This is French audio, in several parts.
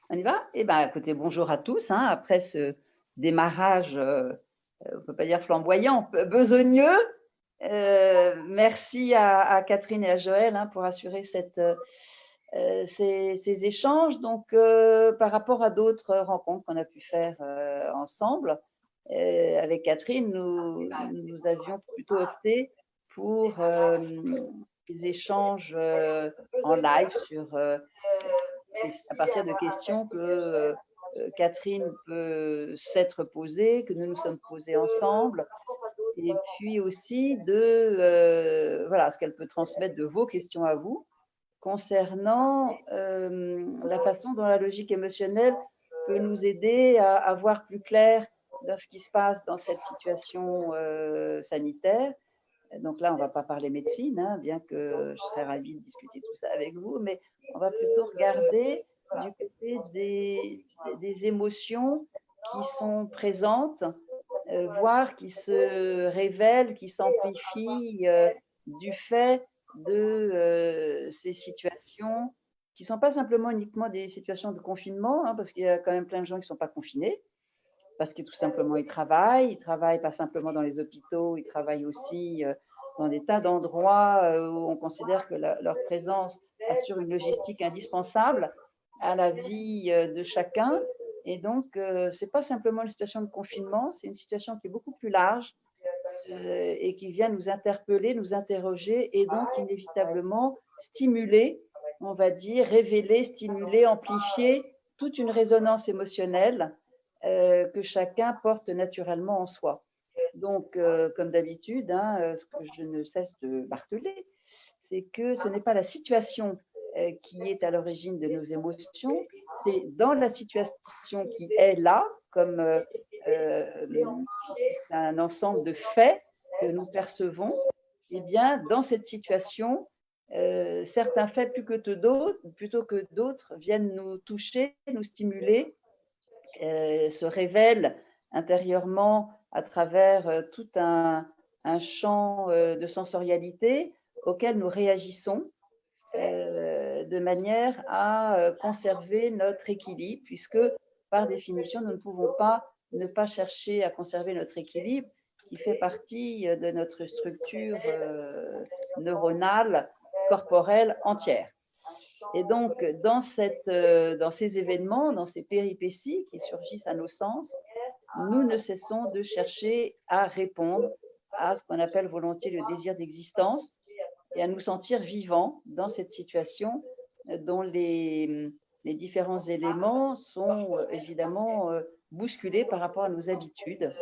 On y va? Eh bien, écoutez, bonjour à tous. Après ce démarrage, on ne peut pas dire flamboyant, besogneux, merci à Catherine et à Joël pour assurer ces échanges. Donc, par rapport à d'autres rencontres qu'on a pu faire ensemble, avec Catherine, nous avions plutôt opté pour des échanges en live à partir de questions que Catherine peut s'être posée, que nous nous sommes posées ensemble, et puis aussi de voilà, ce qu'elle peut transmettre de vos questions à vous concernant la façon dont la logique émotionnelle peut nous aider à voir plus clair dans ce qui se passe dans cette situation sanitaire. Donc là, on ne va pas parler médecine, bien que je serais ravie de discuter tout ça avec vous, mais on va plutôt regarder du côté des émotions qui sont présentes, voire qui se révèlent, qui s'amplifient du fait de ces situations qui ne sont pas simplement uniquement des situations de confinement, parce qu'il y a quand même plein de gens qui ne sont pas confinés, parce que tout simplement ils travaillent pas simplement dans les hôpitaux, ils travaillent aussi dans des tas d'endroits où on considère que leur présence assure une logistique indispensable à la vie de chacun. Et donc, ce n'est pas simplement une situation de confinement, c'est une situation qui est beaucoup plus large et qui vient nous interpeller, nous interroger et donc inévitablement stimuler, on va dire, révéler, stimuler, amplifier toute une résonance émotionnelle que chacun porte naturellement en soi. Donc, comme d'habitude, ce que je ne cesse de marteler, c'est que ce n'est pas la situation qui est à l'origine de nos émotions, c'est dans la situation qui est là, comme un ensemble de faits que nous percevons, et bien, dans cette situation, certains faits plutôt que d'autres viennent nous toucher, nous stimuler, se révèlent intérieurement à travers tout un champ de sensorialité auquel nous réagissons de manière à conserver notre équilibre, puisque par définition, nous ne pouvons pas ne pas chercher à conserver notre équilibre, qui fait partie de notre structure neuronale, corporelle entière. Et donc, dans ces événements, dans ces péripéties qui surgissent à nos sens, nous ne cessons de chercher à répondre à ce qu'on appelle volontiers le désir d'existence et à nous sentir vivants dans cette situation dont les différents éléments sont évidemment bousculés par rapport à nos habitudes.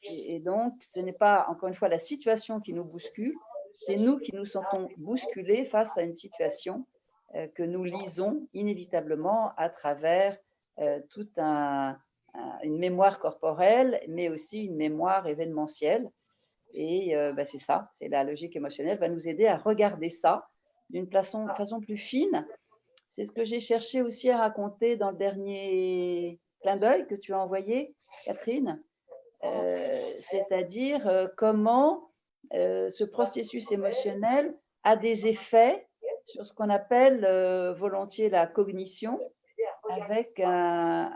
Et donc, ce n'est pas, encore une fois, la situation qui nous bouscule, c'est nous qui nous sentons bousculés face à une situation que nous lisons inévitablement à travers toute une mémoire corporelle, mais aussi une mémoire événementielle. Et c'est ça, c'est la logique émotionnelle, va nous aider à regarder ça d'une façon plus fine. C'est ce que j'ai cherché aussi à raconter dans le dernier clin d'œil que tu as envoyé, Catherine. C'est-à-dire comment ce processus émotionnel a des effets sur ce qu'on appelle volontiers la cognition, avec un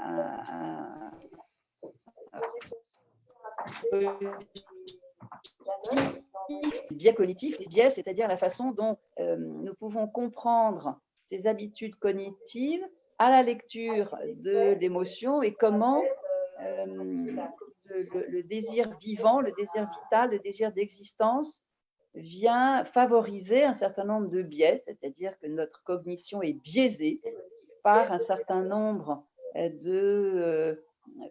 biais cognitifs, les biais, c'est-à-dire la façon dont nous pouvons comprendre ces habitudes cognitives à la lecture de l'émotion et comment le désir vivant, le désir vital, le désir d'existence vient favoriser un certain nombre de biais, c'est-à-dire que notre cognition est biaisée par un certain nombre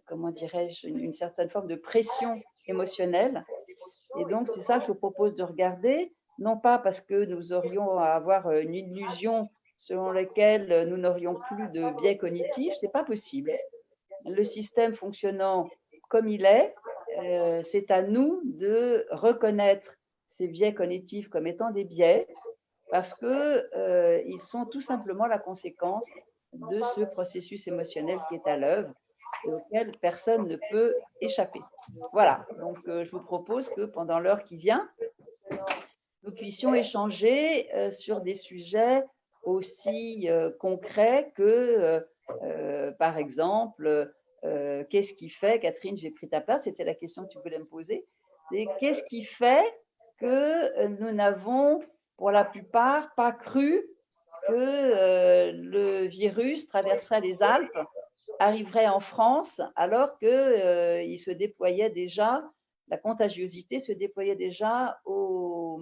comment dirais-je, une certaine forme de pression émotionnelle. Et donc, c'est ça que je vous propose de regarder, non pas parce que nous aurions à avoir une illusion selon laquelle nous n'aurions plus de biais cognitifs, ce n'est pas possible. Le système fonctionnant comme il est, c'est à nous de reconnaître ces biais cognitifs comme étant des biais parce qu'ils sont tout simplement la conséquence de ce processus émotionnel qui est à l'œuvre et auquel personne ne peut échapper. Voilà, donc je vous propose que pendant l'heure qui vient, nous puissions échanger sur des sujets aussi concret que, par exemple, qu'est-ce qui fait, Catherine, j'ai pris ta place, c'était la question que tu voulais me poser, c'est qu'est-ce qui fait que nous n'avons, pour la plupart, pas cru que le virus traverserait les Alpes, arriverait en France, alors qu'il se déployait déjà, la contagiosité se déployait déjà en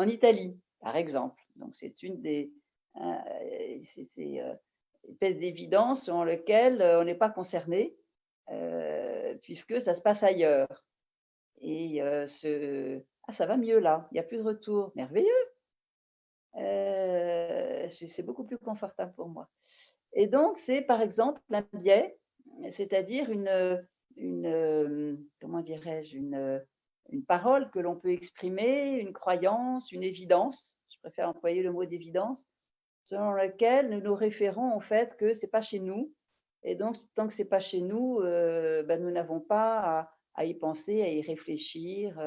Italie, par exemple. Donc c'est une des espèces d'évidence sur lesquelles on n'est pas concerné, puisque ça se passe ailleurs. Et ça va mieux là, il n'y a plus de retour. Merveilleux. C'est beaucoup plus confortable pour moi. Et donc, c'est par exemple un biais, c'est-à-dire comment dirais-je, une parole que l'on peut exprimer, une croyance, une évidence, je préfère employer le mot d'évidence, selon laquelle nous nous référons au fait que ce n'est pas chez nous. Et donc, tant que ce n'est pas chez nous, nous n'avons pas à y penser, à y réfléchir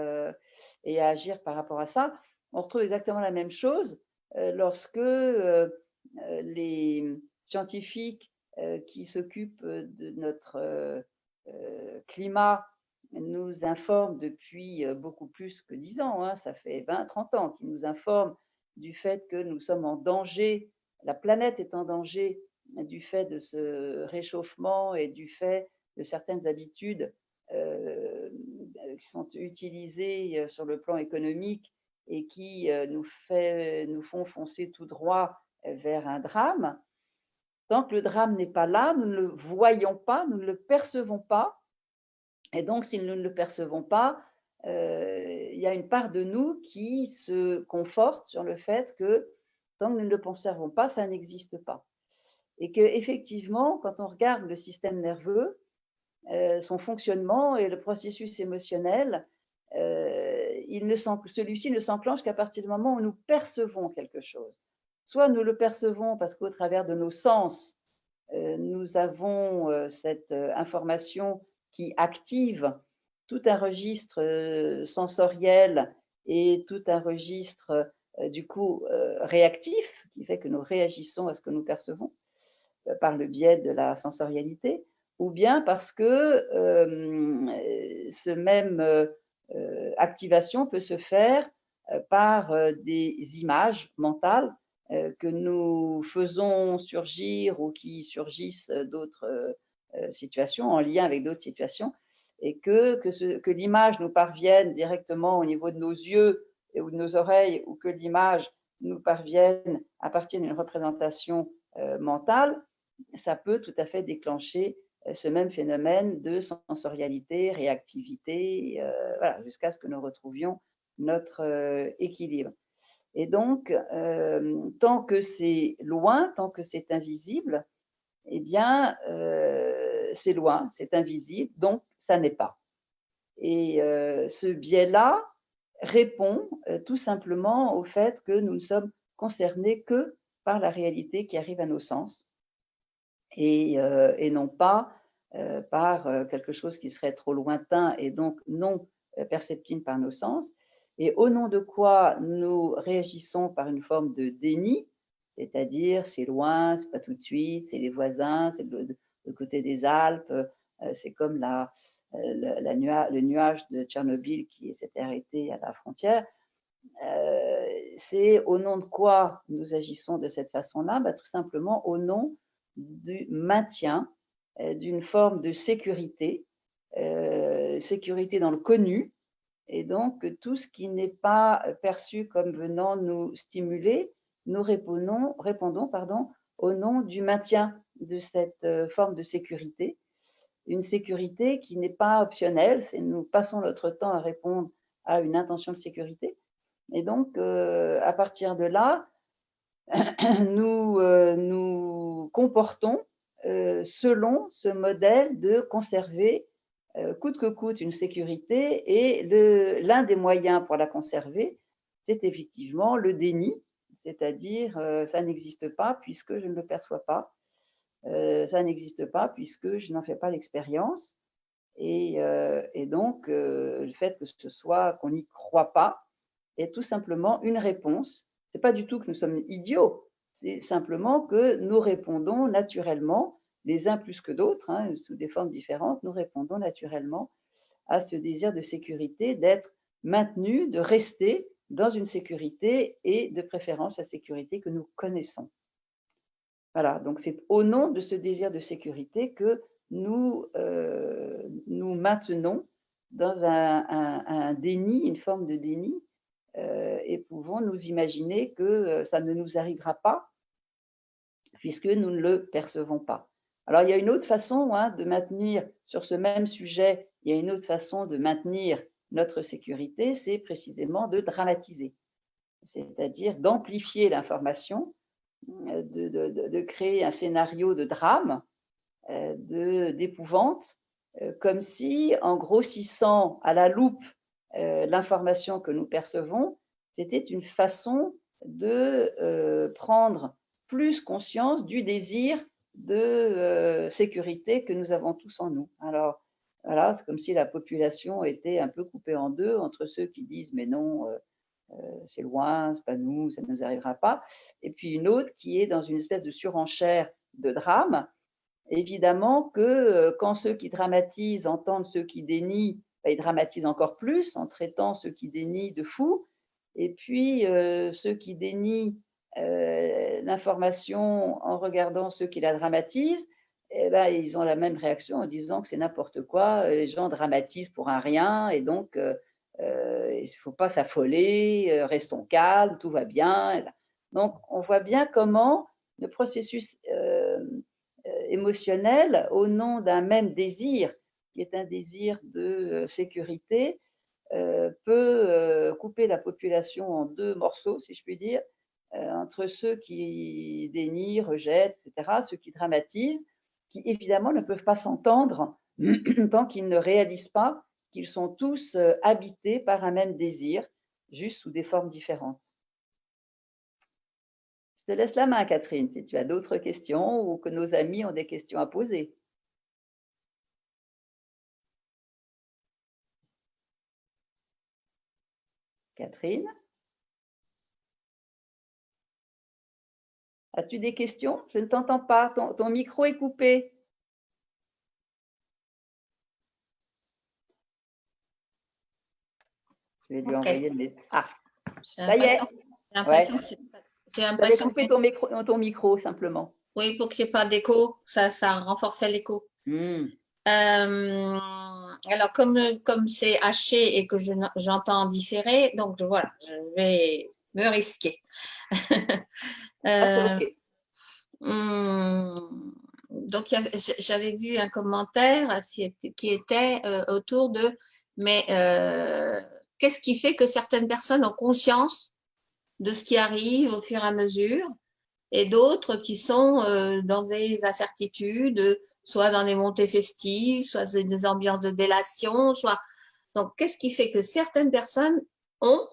et à agir par rapport à ça. On retrouve exactement la même chose lorsque les scientifiques qui s'occupent de notre climat nous informent depuis beaucoup plus que 10 ans, hein, ça fait 20, 30 ans qu'ils nous informent du fait que nous sommes en danger, la planète est en danger du fait de ce réchauffement et du fait de certaines habitudes qui sont utilisées sur le plan économique et qui nous font foncer tout droit vers un drame. Tant que le drame n'est pas là, nous ne le voyons pas, nous ne le percevons pas. Et donc, si nous ne le percevons pas, il y a une part de nous qui se conforte sur le fait que tant que nous ne le conservons pas, ça n'existe pas. Et qu'effectivement, quand on regarde le système nerveux, son fonctionnement et le processus émotionnel, celui-ci ne s'enclenche qu'à partir du moment où nous percevons quelque chose. Soit nous le percevons parce qu'au travers de nos sens, nous avons cette information qui active tout un registre sensoriel et tout un registre du coup réactif qui fait que nous réagissons à ce que nous percevons par le biais de la sensorialité, ou bien parce que ce même activation peut se faire par des images mentales que nous faisons surgir ou qui surgissent d'autres situations, en lien avec d'autres situations, et que l'image nous parvienne directement au niveau de nos yeux ou de nos oreilles, ou que l'image nous parvienne à partir d'une représentation mentale, ça peut tout à fait déclencher ce même phénomène de sensorialité, réactivité, voilà, jusqu'à ce que nous retrouvions notre équilibre. Et donc, tant que c'est loin, tant que c'est invisible, eh bien, c'est loin, c'est invisible, donc ça n'est pas. Et ce biais-là répond tout simplement au fait que nous ne sommes concernés que par la réalité qui arrive à nos sens et non pas par quelque chose qui serait trop lointain et donc non perceptible par nos sens, et au nom de quoi nous réagissons par une forme de déni, c'est-à-dire c'est loin, c'est pas tout de suite, c'est les voisins, c'est le côté des Alpes, c'est comme le nuage de Tchernobyl qui s'était arrêté à la frontière. C'est au nom de quoi nous agissons de cette façon-là? Tout simplement au nom du maintien d'une forme de sécurité, sécurité dans le connu, et donc tout ce qui n'est pas perçu comme venant nous stimuler, nous répondons au nom du maintien de cette forme de sécurité, une sécurité qui n'est pas optionnelle, nous passons notre temps à répondre à une intention de sécurité. Et donc, à partir de là, nous comportons selon ce modèle de conserver coûte que coûte une sécurité, et l'un des moyens pour la conserver, c'est effectivement le déni, c'est-à-dire ça n'existe pas puisque je ne le perçois pas, ça n'existe pas puisque je n'en fais pas l'expérience, et donc le fait que ce soit qu'on n'y croit pas est tout simplement une réponse. C'est pas du tout que nous sommes idiots, c'est simplement que nous répondons naturellement, les uns plus que d'autres, hein, sous des formes différentes, nous répondons naturellement à ce désir de sécurité, d'être maintenu, de rester dans une sécurité et de préférence la sécurité que nous connaissons. Voilà, donc c'est au nom de ce désir de sécurité que nous nous maintenons dans un déni, une forme de déni, et pouvons nous imaginer que ça ne nous arrivera pas puisque nous ne le percevons pas. Alors il y a une autre façon hein, de maintenir, sur ce même sujet, il y a une autre façon de maintenir notre sécurité, c'est précisément de dramatiser, c'est-à-dire d'amplifier l'information, de créer un scénario de drame, d'épouvante, comme si, en grossissant à la loupe l'information que nous percevons, c'était une façon de prendre plus conscience du désir de sécurité que nous avons tous en nous. Alors, voilà, c'est comme si la population était un peu coupée en deux entre ceux qui disent mais non, c'est loin, c'est pas nous, ça ne nous arrivera pas, et puis une autre qui est dans une espèce de surenchère de drame. Évidemment que quand ceux qui dramatisent entendent ceux qui dénient, ben, ils dramatisent encore plus en traitant ceux qui dénient de fous. Et puis ceux qui dénient l'information en regardant ceux qui la dramatisent, eh ben, ils ont la même réaction en disant que c'est n'importe quoi, les gens dramatisent pour un rien et donc il ne faut pas s'affoler, restons calmes, tout va bien. Donc on voit bien comment le processus émotionnel, au nom d'un même désir, qui est un désir de sécurité, peut couper la population en deux morceaux, si je puis dire, entre ceux qui dénient, rejettent, etc., ceux qui dramatisent, qui évidemment ne peuvent pas s'entendre tant qu'ils ne réalisent pas qu'ils sont tous habités par un même désir, juste sous des formes différentes. Je te laisse la main, Catherine, si tu as d'autres questions ou que nos amis ont des questions à poser. Catherine, as-tu des questions? Je ne t'entends pas, ton micro est coupé. Je vais lui envoyer le message. Ah, ça y est. J'ai l'impression coupé ton micro, simplement. Oui, pour qu'il n'y ait pas d'écho, ça renforçait l'écho. Alors, comme c'est haché et que j'entends en différé, donc voilà, je vais me risquer. Okay. Donc, j'avais vu un commentaire qui était autour de, mais qu'est-ce qui fait que certaines personnes ont conscience de ce qui arrive au fur et à mesure et d'autres qui sont dans des incertitudes, soit dans des montées festives, soit dans des ambiances de délation, soit… Donc, qu'est-ce qui fait que certaines personnes ont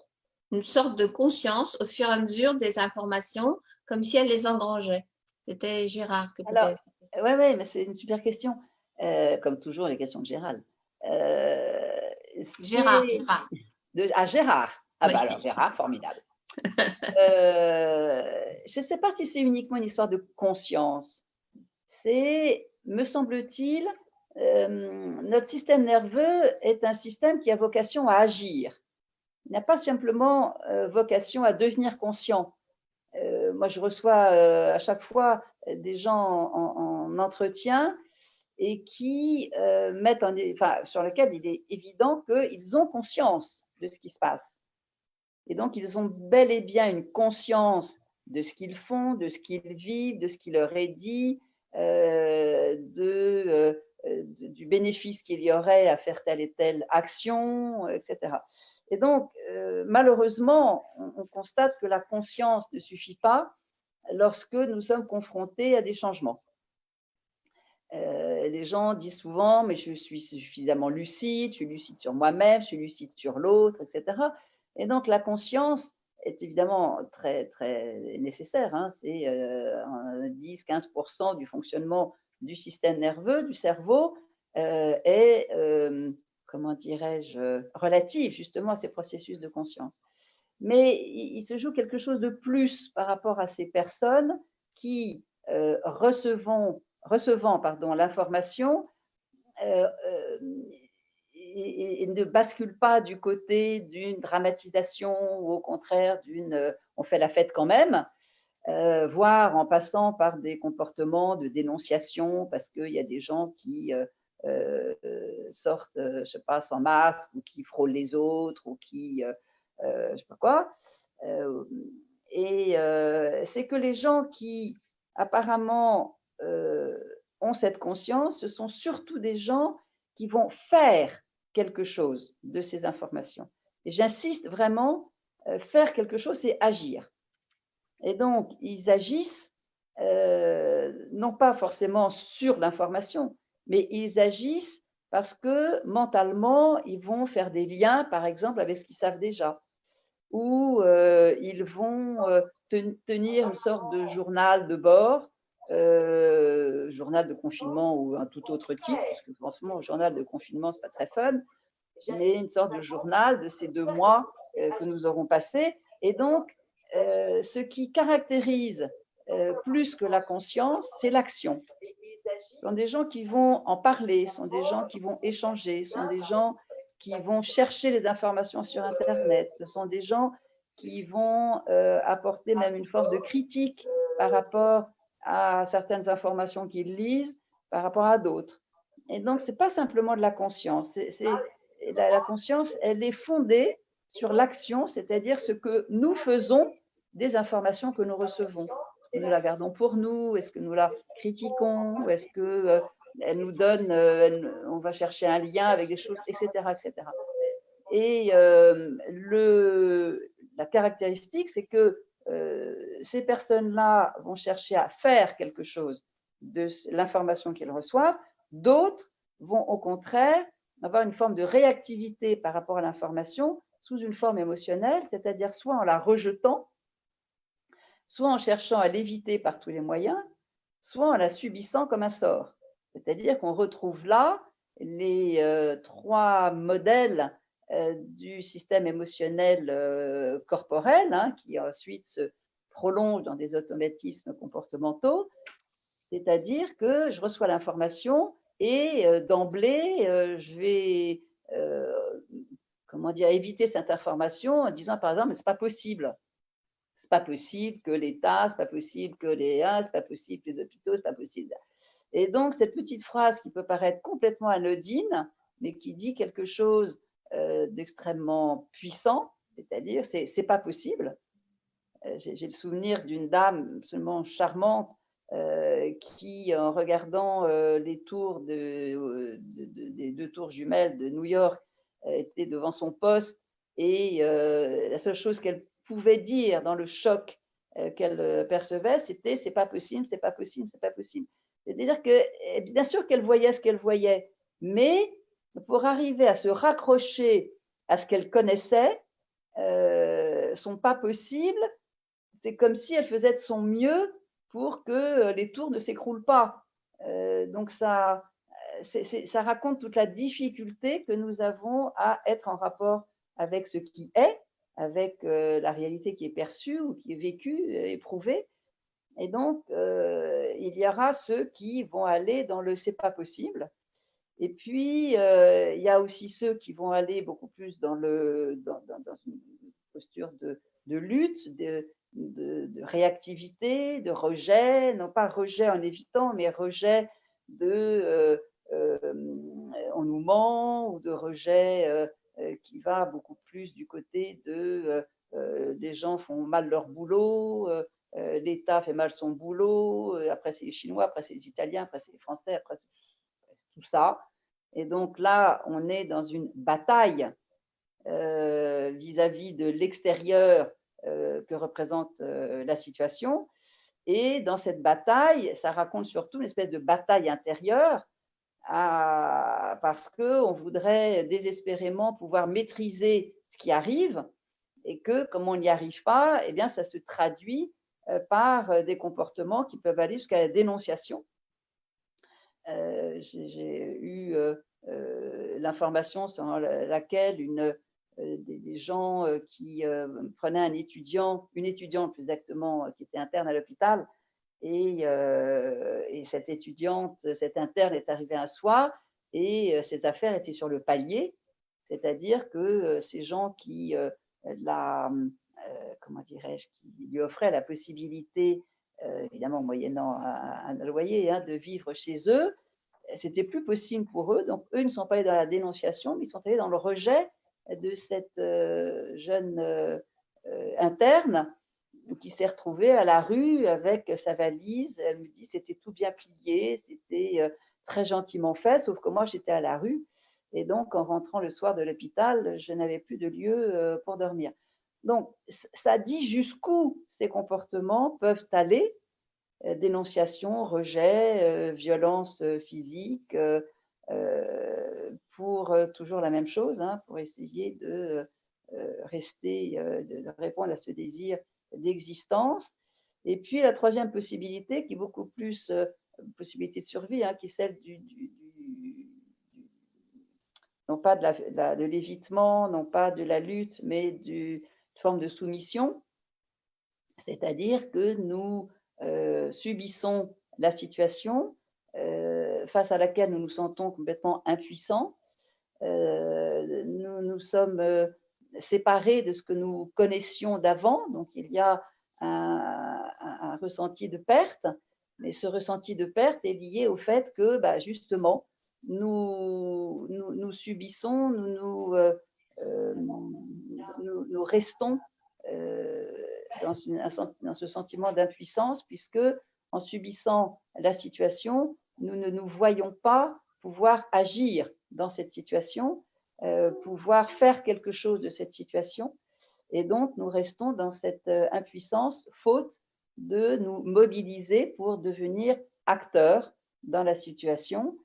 une sorte de conscience au fur et à mesure des informations, comme si elles les engrangeaient? C'était Gérard que peut-être… Oui, mais c'est une super question. Comme toujours, les questions de Gérald. Gérard. Gérard. Ah oui. bah alors, Gérard, formidable. Je ne sais pas si c'est uniquement une histoire de conscience. C'est, me semble-t-il, notre système nerveux est un système qui a vocation à agir. Il n'a pas simplement vocation à devenir conscient. Moi, je reçois à chaque fois des gens en entretien et qui mettent sur lesquels il est évident qu'ils ont conscience de ce qui se passe. Et donc, ils ont bel et bien une conscience de ce qu'ils font, de ce qu'ils vivent, de ce qui leur est dit, du bénéfice qu'il y aurait à faire telle et telle action, etc. Et donc, malheureusement, on constate que la conscience ne suffit pas lorsque nous sommes confrontés à des changements. Les gens disent souvent, mais je suis suffisamment lucide, je suis lucide sur moi-même, je suis lucide sur l'autre, etc. Et donc, la conscience est évidemment très, très nécessaire. Hein. C'est 10-15% du fonctionnement du système nerveux, du cerveau, est, comment dirais-je, relatif justement à ces processus de conscience. mais il se joue quelque chose de plus par rapport à ces personnes qui, recevant l'information, et ne basculent pas du côté d'une dramatisation ou au contraire on fait la fête quand même, voire en passant par des comportements de dénonciation parce qu'il y a des gens qui sortent, je sais pas, sans masque ou qui frôlent les autres ou qui, je sais pas quoi. Et c'est que les gens qui apparemment ont cette conscience, ce sont surtout des gens qui vont faire quelque chose de ces informations. Et j'insiste vraiment, faire quelque chose, c'est agir. Et donc, ils agissent non pas forcément sur l'information, mais ils agissent parce que mentalement, ils vont faire des liens, par exemple, avec ce qu'ils savent déjà. Ou ils vont tenir une sorte de journal de bord, journal de confinement ou un tout autre type, parce que franchement, le journal de confinement, ce n'est pas très fun, mais une sorte de journal de ces 2 mois que nous aurons passés. Et donc, ce qui caractérise plus que la conscience, c'est l'action. Ce sont des gens qui vont en parler, ce sont des gens qui vont échanger, ce sont des gens qui vont chercher les informations sur Internet, ce sont des gens qui vont apporter même une force de critique par rapport à certaines informations qu'ils lisent, par rapport à d'autres. Et donc, ce n'est pas simplement de la conscience. La conscience, elle est fondée sur l'action, c'est-à-dire ce que nous faisons des informations que nous recevons. Est-ce que nous la gardons pour nous? Est-ce que nous la critiquons? Est-ce que elle nous donne, on va chercher un lien avec des choses, etc., etc. Et la caractéristique, c'est que ces personnes-là vont chercher à faire quelque chose de l'information qu'ils reçoivent. D'autres vont au contraire avoir une forme de réactivité par rapport à l'information sous une forme émotionnelle, c'est-à-dire soit en la rejetant, soit en cherchant à l'éviter par tous les moyens, soit en la subissant comme un sort. C'est-à-dire qu'on retrouve là les 3 modèles du système émotionnel corporel, hein, qui ensuite se prolonge dans des automatismes comportementaux. C'est-à-dire que je reçois l'information et d'emblée, je vais éviter cette information en disant par exemple, mais c'est pas possible. C'est pas possible que l'État, c'est pas possible que c'est pas possible que les hôpitaux, c'est pas possible. Et donc, cette petite phrase qui peut paraître complètement anodine, mais qui dit quelque chose d'extrêmement puissant, c'est-à-dire, c'est pas possible. J'ai le souvenir d'une dame absolument charmante qui, en regardant les tours des 2 tours jumelles de New York, était devant son poste et la seule chose qu'elle pouvait dire dans le choc qu'elle percevait, c'était c'est pas possible, c'est pas possible, c'est pas possible. C'est-à-dire que, bien sûr qu'elle voyait ce qu'elle voyait, mais pour arriver à se raccrocher à ce qu'elle connaissait, son pas possible, c'est comme si elle faisait de son mieux pour que les tours ne s'écroulent pas. Donc ça raconte toute la difficulté que nous avons à être en rapport avec ce qui est, avec la réalité qui est perçue ou qui est vécue, éprouvée. Et donc, il y aura ceux qui vont aller dans le c'est pas possible. Et puis, il y a aussi ceux qui vont aller beaucoup plus dans une posture de lutte, de réactivité, de rejet, non pas rejet en évitant, mais rejet on nous ment, ou de rejet qui va beaucoup plus du côté les gens font mal leur boulot, l'État fait mal son boulot, après c'est les Chinois, après c'est les Italiens, après c'est les Français, après c'est tout ça. Et donc là, on est dans une bataille vis-à-vis de l'extérieur que représente la situation. Et dans cette bataille, ça raconte surtout une espèce de bataille intérieure parce qu'on voudrait désespérément pouvoir maîtriser ce qui arrive et que, comme on n'y arrive pas, eh bien, ça se traduit par des comportements qui peuvent aller jusqu'à la dénonciation. J'ai eu l'information selon laquelle des gens qui prenaient une étudiante plus exactement, qui était interne à l'hôpital. Et cette étudiante, cette interne est arrivée un soir et ses affaires étaient sur le palier, c'est-à-dire que ces gens qui comment dirais-je, qui lui offraient la possibilité, évidemment moyennant un loyer, hein, de vivre chez eux, c'était plus possible pour eux. Donc eux ne sont pas allés dans la dénonciation, mais ils sont allés dans le rejet de cette jeune interne qui s'est retrouvée à la rue avec sa valise. Elle me dit c'était tout bien plié, c'était très gentiment fait, sauf que moi j'étais à la rue. Et donc, en rentrant le soir de l'hôpital, je n'avais plus de lieu pour dormir. Donc, ça dit jusqu'où ces comportements peuvent aller, dénonciation, rejet, violence physique, pour toujours la même chose, hein, pour essayer de rester, de répondre à ce désir d'existence. Et puis la troisième possibilité, qui est beaucoup plus possibilité de survie, hein, qui est celle non pas de l'évitement, non pas de la lutte, mais d'une forme de soumission, c'est-à-dire que nous subissons la situation face à laquelle nous nous sentons complètement impuissants. Nous sommes séparés de ce que nous connaissions d'avant, donc il y a un ressenti de perte, mais ce ressenti de perte est lié au fait que, justement, nous subissons, nous restons dans ce sentiment d'impuissance, puisque en subissant la situation, nous ne nous voyons pas pouvoir agir dans cette situation, pouvoir faire quelque chose de cette situation. Et donc, nous restons dans cette impuissance, faute de nous mobiliser pour devenir acteurs dans la situation,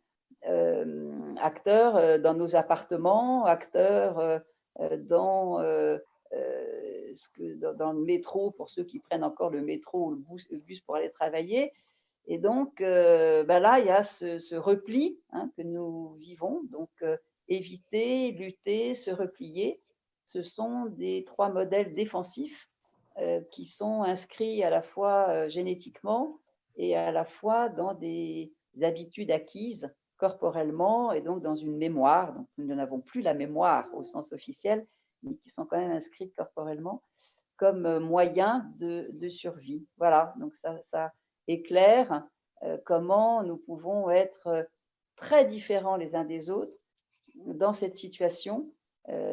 acteurs dans nos appartements, acteurs dans dans le métro, pour ceux qui prennent encore le métro ou le bus pour aller travailler. Et donc, là, il y a ce repli, hein, que nous vivons. Donc, éviter, lutter, se replier, ce sont des trois modèles défensifs qui sont inscrits à la fois génétiquement et à la fois dans des habitudes acquises corporellement et donc dans une mémoire. Donc, nous n'avons plus la mémoire au sens officiel, mais qui sont quand même inscrites corporellement comme moyen de survie. Voilà, donc ça éclaire comment nous pouvons être très différents les uns des autres dans cette situation,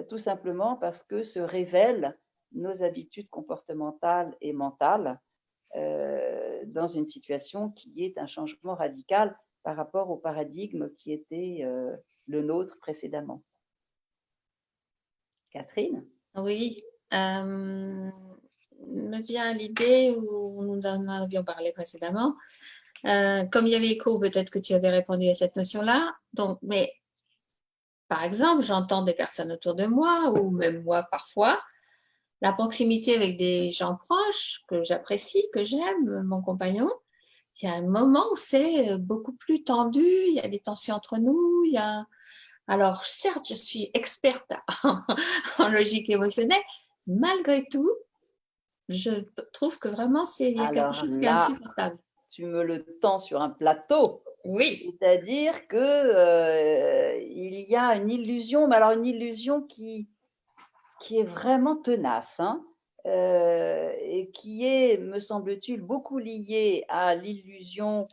tout simplement parce que se révèlent nos habitudes comportementales et mentales dans une situation qui est un changement radical par rapport au paradigme qui était le nôtre précédemment. Catherine? Oui, me vient l'idée où nous en avions parlé précédemment. Comme il y avait écho, peut-être que tu avais répondu à cette notion-là. Donc, mais par exemple, j'entends des personnes autour de moi, ou même moi parfois, la proximité avec des gens proches que j'apprécie, que j'aime, mon compagnon. Il y a un moment où c'est beaucoup plus tendu, il y a des tensions entre nous, il y a... Alors, certes, je suis experte en logique émotionnelle, malgré tout, je trouve que vraiment, il y a quelque chose qui est insupportable. Tu me le tends sur un plateau. Oui. C'est-à-dire que il y a une illusion, mais alors une illusion qui est vraiment tenace, hein, et qui est, me semble-t-il, beaucoup liée à l'illusion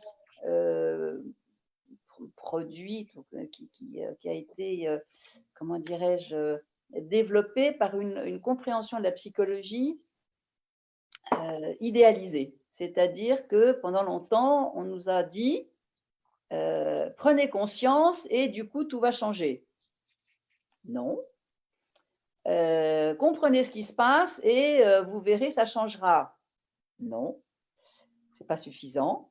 produite, qui a été, comment dirais-je, développée par une compréhension de la psychologie idéalisée. C'est-à-dire que pendant longtemps, on nous a dit prenez conscience et du coup, tout va changer. Non. Comprenez ce qui se passe et vous verrez, ça changera. Non, c'est pas suffisant.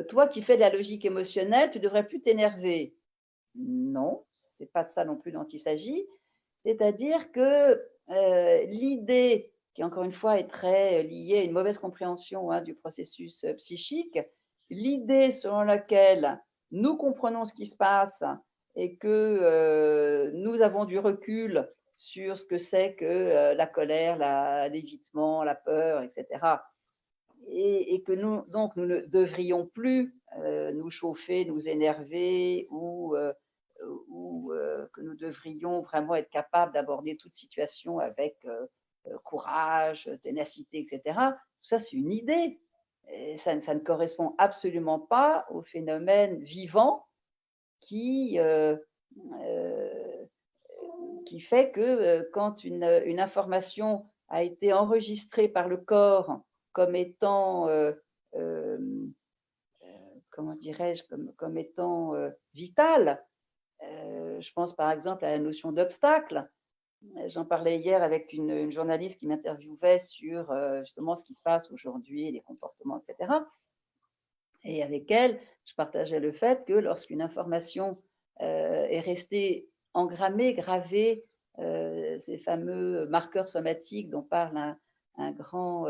Toi qui fais de la logique émotionnelle, tu devrais plus t'énerver. Non, c'est pas de ça non plus dont il s'agit. C'est-à-dire que l'idée, qui encore une fois est très liée à une mauvaise compréhension, hein, du processus psychique, l'idée selon laquelle nous comprenons ce qui se passe et que nous avons du recul sur ce que c'est que la colère, l'évitement, la peur, etc. Et que nous, donc, nous ne devrions plus nous chauffer, nous énerver ou que nous devrions vraiment être capables d'aborder toute situation avec courage, ténacité, etc. Tout ça, c'est une idée. Et ça ne correspond absolument pas au phénomène vivant qui, euh, qui fait que quand une information a été enregistrée par le corps comme étant, euh, comment dirais-je, comme étant vitale, je pense par exemple à la notion d'obstacle. J'en parlais hier avec une journaliste qui m'interviewait sur justement ce qui se passe aujourd'hui, les comportements, etc. Et avec elle, je partageais le fait que lorsqu'une information est restée engrammée, gravée, ces fameux marqueurs somatiques dont parle un grand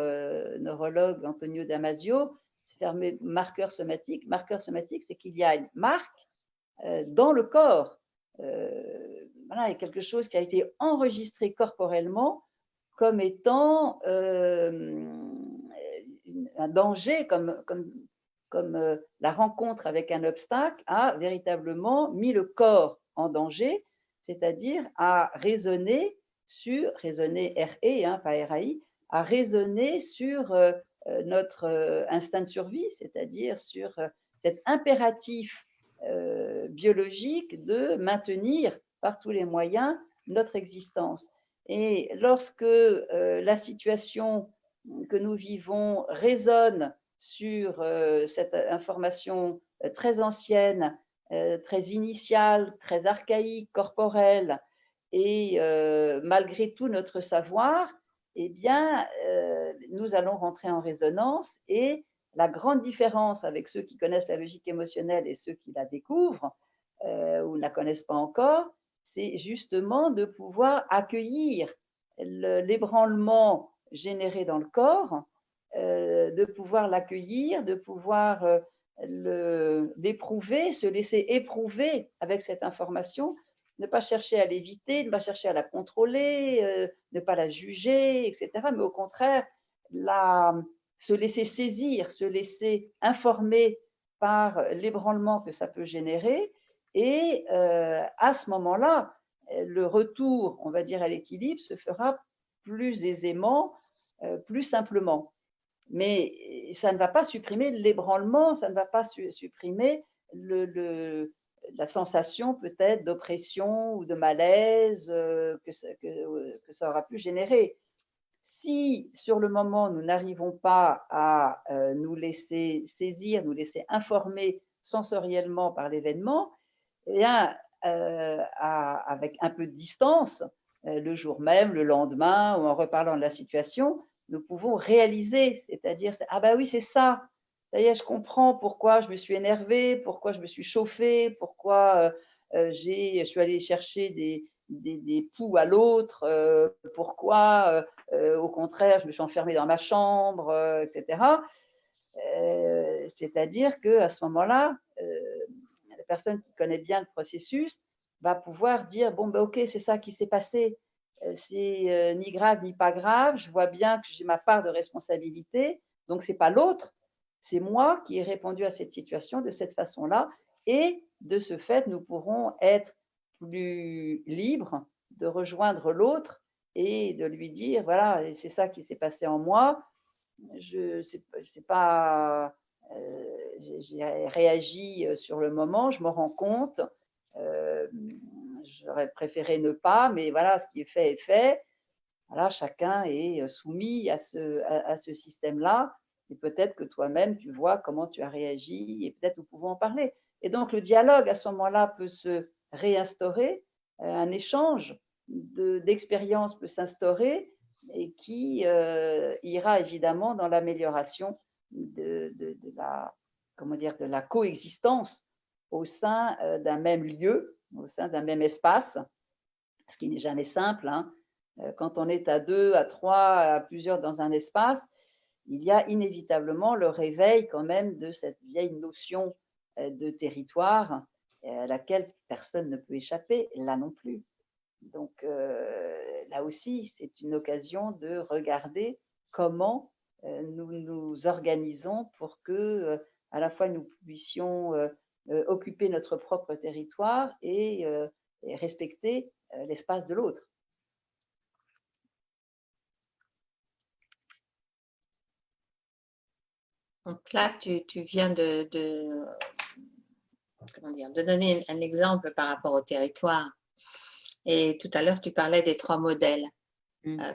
neurologue, Antonio Damasio, ces fameux marqueurs somatiques, c'est qu'il y a une marque dans le corps. Voilà, il y a quelque chose qui a été enregistré corporellement comme étant un danger, comme la rencontre avec un obstacle a véritablement mis le corps en danger, c'est-à-dire à raisonner raisonner RE, hein, pas RAI, à raisonner sur notre instinct de survie, c'est-à-dire sur cet impératif biologique de maintenir par tous les moyens notre existence. Et lorsque la situation que nous vivons résonne sur cette information très ancienne, très initiale, très archaïque, corporelle, et malgré tout notre savoir, eh bien, nous allons rentrer en résonance et la grande différence avec ceux qui connaissent la logique émotionnelle et ceux qui la découvrent ou ne la connaissent pas encore, c'est justement de pouvoir accueillir l'ébranlement généré dans le corps, de pouvoir l'accueillir, de pouvoir l'éprouver, se laisser éprouver avec cette information, ne pas chercher à l'éviter, ne pas chercher à la contrôler, ne pas la juger, etc. Mais au contraire, se laisser saisir, se laisser informer par l'ébranlement que ça peut générer. Et à ce moment-là, le retour, on va dire, à l'équilibre se fera plus aisément, plus simplement. Mais ça ne va pas supprimer l'ébranlement, ça ne va pas supprimer la sensation peut-être d'oppression ou de malaise que ça aura pu générer. Si sur le moment nous n'arrivons pas à nous laisser saisir, nous laisser informer sensoriellement par l'événement, eh bien, avec un peu de distance, le jour même, le lendemain, ou en reparlant de la situation, nous pouvons réaliser, c'est-à-dire, ah ben oui, c'est ça, ça y est, je comprends pourquoi je me suis énervée, pourquoi je me suis chauffée, pourquoi je suis allée chercher des poux à l'autre, pourquoi, au contraire, je me suis enfermée dans ma chambre, etc. C'est-à-dire qu'à ce moment-là, la personne qui connaît bien le processus va pouvoir dire, bon, ben ok, c'est ça qui s'est passé, c'est ni grave ni pas grave, je vois bien que j'ai ma part de responsabilité, donc c'est pas l'autre, c'est moi qui ai répondu à cette situation de cette façon-là, et de ce fait, nous pourrons être plus libres de rejoindre l'autre et de lui dire, voilà, c'est ça qui s'est passé en moi, c'est pas, j'ai réagi sur le moment, je me rends compte, j'aurais préféré ne pas, mais voilà, ce qui est fait est fait. Voilà, chacun est soumis à ce système-là, et peut-être que toi-même, tu vois comment tu as réagi, et peut-être nous pouvons en parler. Et donc, le dialogue, à ce moment-là, peut se réinstaurer, un échange d'expériences peut s'instaurer, et qui ira évidemment dans l'amélioration de la coexistence au sein d'un même lieu, au sein d'un même espace, ce qui n'est jamais simple, hein. Quand on est à deux, à trois, à plusieurs dans un espace, il y a inévitablement le réveil quand même de cette vieille notion de territoire à laquelle personne ne peut échapper, là non plus. Donc là aussi, c'est une occasion de regarder comment nous nous organisons pour que à la fois nous puissions occuper notre propre territoire et respecter l'espace de l'autre. Donc là, tu viens de donner un exemple par rapport au territoire. Et tout à l'heure, tu parlais des 3 modèles.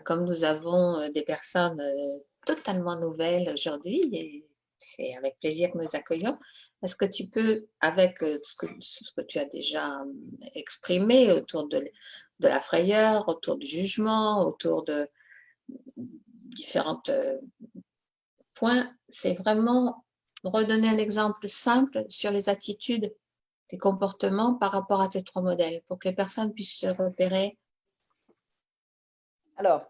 Comme nous avons des personnes totalement nouvelles aujourd'hui, et c'est avec plaisir que nous accueillons, est-ce que tu peux, avec ce que tu as déjà exprimé autour de la frayeur, autour du jugement, autour de différents points, c'est vraiment redonner un exemple simple sur les attitudes, les comportements par rapport à tes 3 modèles, pour que les personnes puissent se repérer? Alors,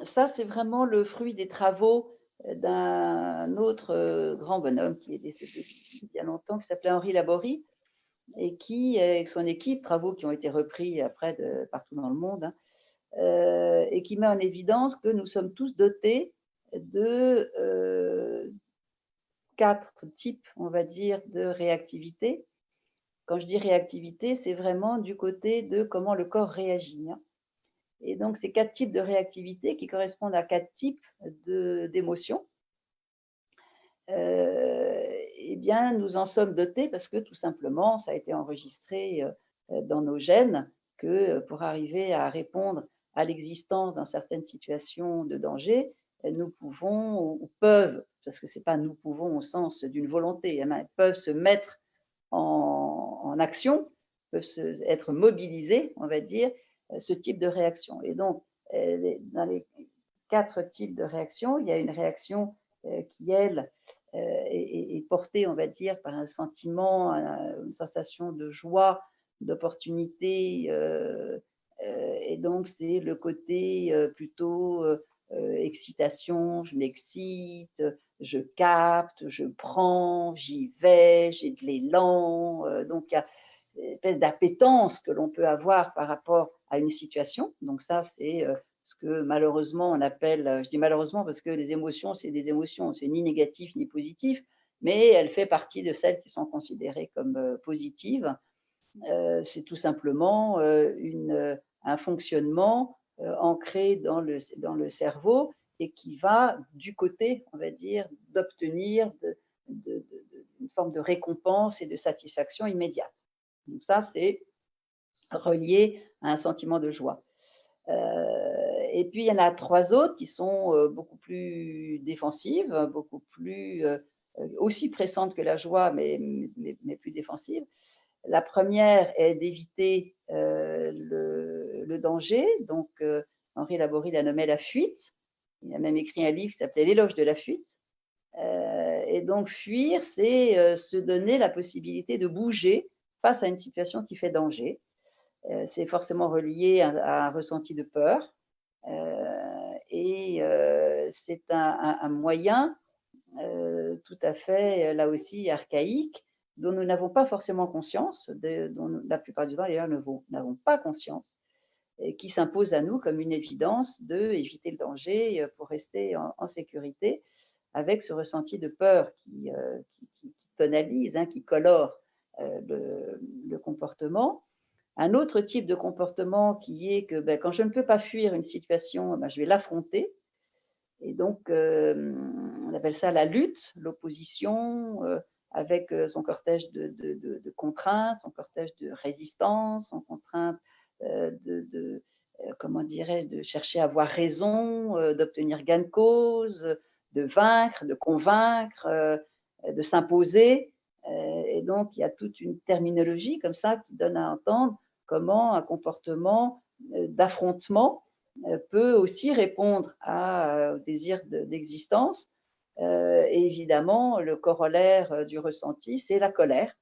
ça, c'est vraiment le fruit des travaux d'un autre grand bonhomme qui est décédé il y a longtemps, qui s'appelait Henri Laborie, et qui, avec son équipe, travaux qui ont été repris après partout dans le monde, hein, et qui met en évidence que nous sommes tous dotés de 4 types, on va dire, de réactivité. Quand je dis réactivité, c'est vraiment du côté de comment le corps réagit, hein. Et donc, ces 4 types de réactivité qui correspondent à 4 types d'émotions, eh bien, nous en sommes dotés parce que tout simplement, ça a été enregistré dans nos gènes que pour arriver à répondre à l'existence dans certaines situations de danger, nous pouvons ou peuvent, parce que ce n'est pas nous pouvons au sens d'une volonté, hein, peuvent se mettre en action, peuvent être mobilisés, on va dire, ce type de réaction. Et donc, dans les 4 types de réactions, il y a une réaction qui, elle, est portée, on va dire, par un sentiment, une sensation de joie, d'opportunité. Et donc, c'est le côté plutôt excitation, je m'excite, je capte, je prends, j'y vais, j'ai de l'élan. Donc, il y a une espèce d'appétence que l'on peut avoir par rapport à une situation. Donc, ça, c'est ce que malheureusement on appelle, je dis malheureusement parce que les émotions, c'est des émotions, c'est ni négatif ni positif, mais elle fait partie de celles qui sont considérées comme positives. C'est tout simplement un fonctionnement ancré dans le cerveau et qui va du côté, on va dire, d'obtenir une forme de récompense et de satisfaction immédiate. Donc ça, c'est relié à un sentiment de joie. Et puis, il y en a 3 autres qui sont beaucoup plus défensives, beaucoup plus aussi pressantes que la joie, mais plus défensives. La première est d'éviter le danger. Donc, Henri Laborie l'a nommé la fuite. Il a même écrit un livre qui s'appelait L'éloge de la fuite. Et donc, fuir, c'est se donner la possibilité de bouger face à une situation qui fait danger. C'est forcément relié à un ressenti de peur. Et c'est un moyen tout à fait, là aussi, archaïque, dont nous n'avons pas forcément conscience, dont la plupart du temps, d'ailleurs, nous n'avons pas conscience, et qui s'impose à nous comme une évidence d'éviter le danger pour rester en sécurité, avec ce ressenti de peur qui tonalise, hein, qui colore le comportement. Un autre type de comportement qui est que quand je ne peux pas fuir une situation, je vais l'affronter. Et donc, on appelle ça la lutte, l'opposition, avec son cortège de contraintes, son cortège de résistance, son contrainte comment dirais-je, de chercher à avoir raison, d'obtenir gain de cause, de vaincre, de convaincre, de s'imposer. Et donc, il y a toute une terminologie comme ça qui donne à entendre comment un comportement d'affrontement peut aussi répondre au désir d'existence. Et évidemment, le corollaire du ressenti, c'est la colère.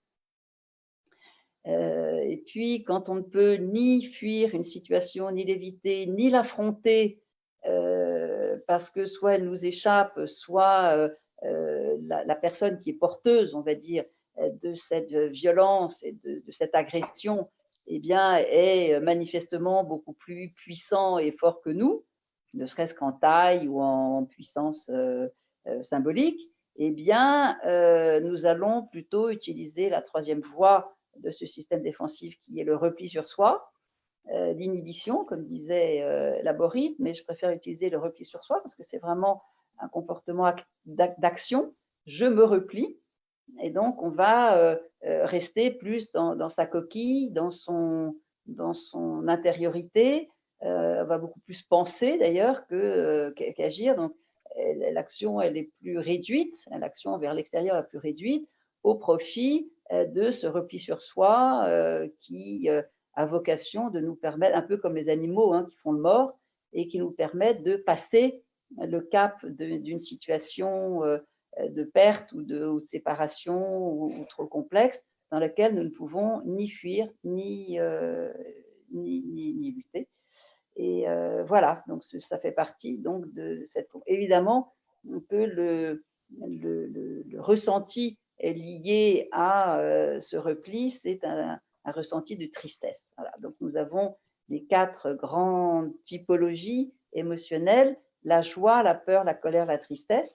Et puis, quand on ne peut ni fuir une situation, ni l'éviter, ni l'affronter, parce que soit elle nous échappe, soit la personne qui est porteuse, on va dire, de cette violence et de cette agression, eh bien, est manifestement beaucoup plus puissant et fort que nous, ne serait-ce qu'en taille ou en puissance symbolique, eh bien, nous allons plutôt utiliser la troisième voie de ce système défensif qui est le repli sur soi, l'inhibition, comme disait Laborit, mais je préfère utiliser le repli sur soi parce que c'est vraiment un comportement d'action. Je me replie, et donc on va rester plus dans sa coquille, dans son intériorité. On va beaucoup plus penser d'ailleurs qu'agir. Donc l'action, elle est plus réduite, l'action vers l'extérieur est plus réduite au profit de ce repli sur soi qui a vocation de nous permettre, un peu comme les animaux qui font le mort, et qui nous permettent de passer le cap d'une situation de perte ou de séparation ou trop complexe dans laquelle nous ne pouvons ni fuir ni lutter. Et voilà, donc ça fait partie donc de cette. Évidemment, on peut le ressenti lié à ce repli, c'est un ressenti de tristesse. Voilà. Donc nous avons les 4 grandes typologies émotionnelles: la joie, la peur, la colère, la tristesse.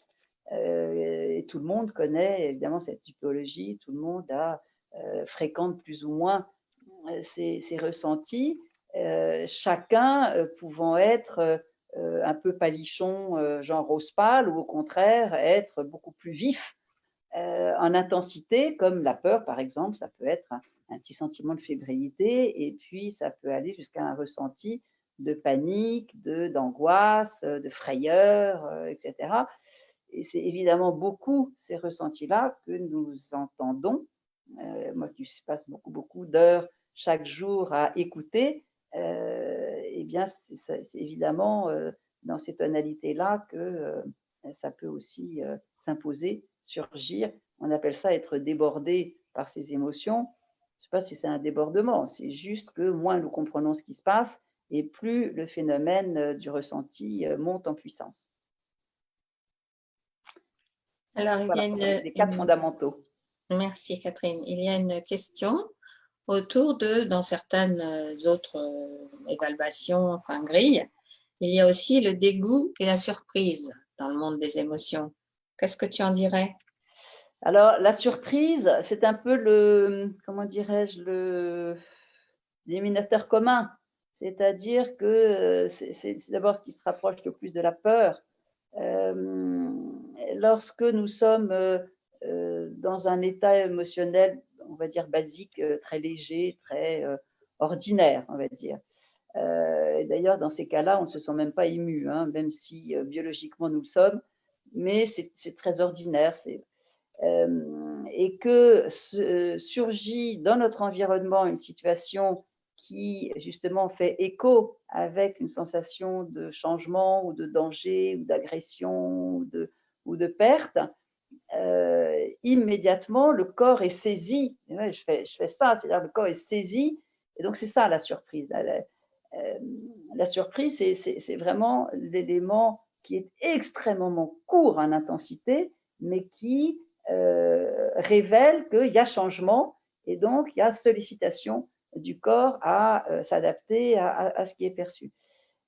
Et tout le monde connaît évidemment cette typologie, tout le monde fréquente plus ou moins ces ressentis, chacun pouvant être un peu palichon, genre rose pâle, ou au contraire être beaucoup plus vif en intensité, comme la peur par exemple. Ça peut être un petit sentiment de fébrilité, et puis ça peut aller jusqu'à un ressenti de panique, d'angoisse, de frayeur, etc. Et c'est évidemment beaucoup ces ressentis-là que nous entendons. Moi qui passe beaucoup d'heures chaque jour à écouter, eh bien c'est évidemment dans ces tonalités-là que ça peut aussi s'imposer, surgir. On appelle ça être débordé par ces émotions. Je ne sais pas si c'est un débordement, c'est juste que moins nous comprenons ce qui se passe et plus le phénomène du ressenti monte en puissance. Alors, il y a les 4 fondamentaux. Merci Catherine. Il y a une question autour dans certaines autres évaluations, enfin grilles, il y a aussi le dégoût et la surprise dans le monde des émotions. Qu'est-ce que tu en dirais? Alors, la surprise, c'est un peu comment dirais-je, le dénominateur commun. C'est-à-dire que c'est d'abord ce qui se rapproche le plus de la peur. Lorsque nous sommes dans un état émotionnel, on va dire basique, très léger, très ordinaire, on va dire. D'ailleurs, dans ces cas-là, on ne se sent même pas ému, même si biologiquement nous le sommes, mais c'est très ordinaire. Et que surgit dans notre environnement une situation qui justement fait écho avec une sensation de changement ou de danger ou d'agression ou de perte, immédiatement le corps est saisi. Ouais, je fais ça, c'est-à-dire le corps est saisi, et donc c'est ça la surprise. La surprise, c'est vraiment l'élément qui est extrêmement court en intensité, mais qui révèle qu'il y a changement, et donc il y a sollicitation du corps à s'adapter à ce qui est perçu.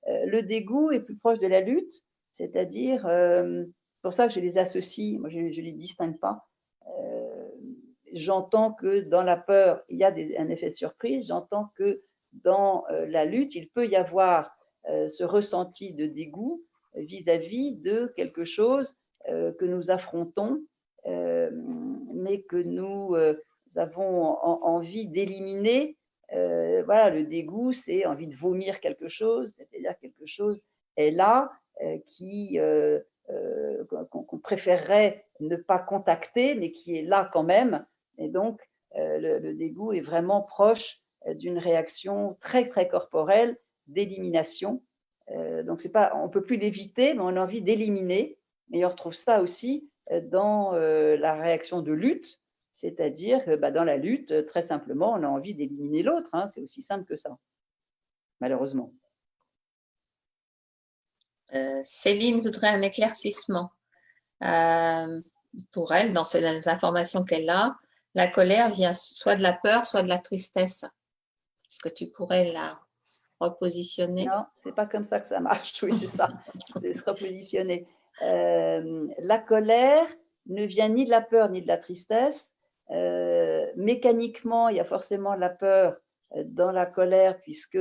Le dégoût est plus proche de la lutte, c'est-à-dire, c'est pour ça que je les associe, moi je ne les distingue pas. J'entends que dans la peur, il y a un effet de surprise, j'entends que dans la lutte, il peut y avoir ce ressenti de dégoût vis-à-vis de quelque chose que nous affrontons, mais que nous avons envie d'éliminer. Voilà, le dégoût, c'est envie de vomir quelque chose, c'est-à-dire quelque chose est là qu'on préférerait ne pas contacter, mais qui est là quand même. Et donc, le dégoût est vraiment proche d'une réaction très, très corporelle d'élimination. Donc, on ne peut plus l'éviter, mais on a envie d'éliminer. Et on retrouve ça aussi dans la réaction de lutte, c'est-à-dire que dans la lutte, très simplement, on a envie d'éliminer l'autre. C'est aussi simple que ça, malheureusement. Céline voudrait un éclaircissement pour elle, dans les informations qu'elle a. La colère vient soit de la peur, soit de la tristesse. Est-ce que tu pourrais la repositionner? Non, c'est pas comme ça que ça marche. Oui, c'est ça. C'est se repositionner. La colère ne vient ni de la peur ni de la tristesse. Mécaniquement, il y a forcément la peur dans la colère, puisque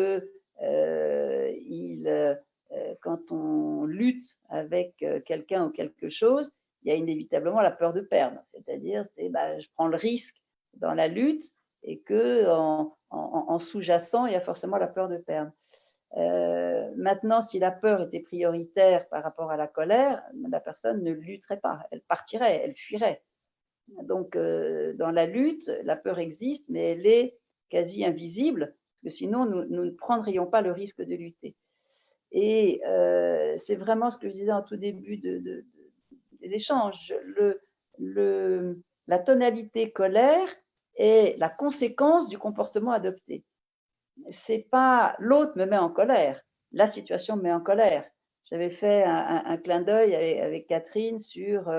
quand on lutte avec quelqu'un ou quelque chose, il y a inévitablement la peur de perdre. C'est-à-dire, je prends le risque dans la lutte et que en sous-jacent, il y a forcément la peur de perdre. Maintenant, si la peur était prioritaire par rapport à la colère, la personne ne lutterait pas, elle partirait, elle fuirait. Donc, dans la lutte, la peur existe, mais elle est quasi invisible, parce que sinon, nous ne prendrions pas le risque de lutter. Et c'est vraiment ce que je disais en tout début des échanges. La tonalité colère est la conséquence du comportement adopté. C'est pas l'autre me met en colère, la situation me met en colère. J'avais fait un clin d'œil avec Catherine sur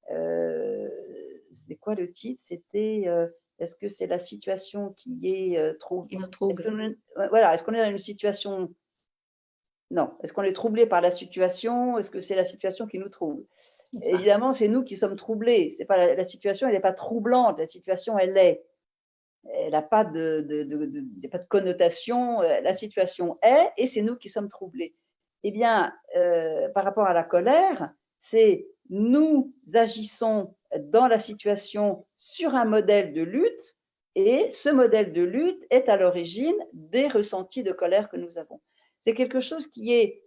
c'est quoi le titre? C'était est-ce que c'est la situation qui est trouble? Qui nous trouble. Voilà, est-ce qu'on est dans une situation? Non. Est-ce qu'on est troublé par la situation? Est-ce que c'est la situation qui nous trouble? Évidemment, c'est nous qui sommes troublés. C'est pas la situation, elle n'est pas troublante. La situation, elle est. Elle n'a pas pas de connotation. La situation est, et c'est nous qui sommes troublés. Eh bien, par rapport à la colère, c'est nous agissons dans la situation sur un modèle de lutte, et ce modèle de lutte est à l'origine des ressentis de colère que nous avons. C'est quelque chose qui est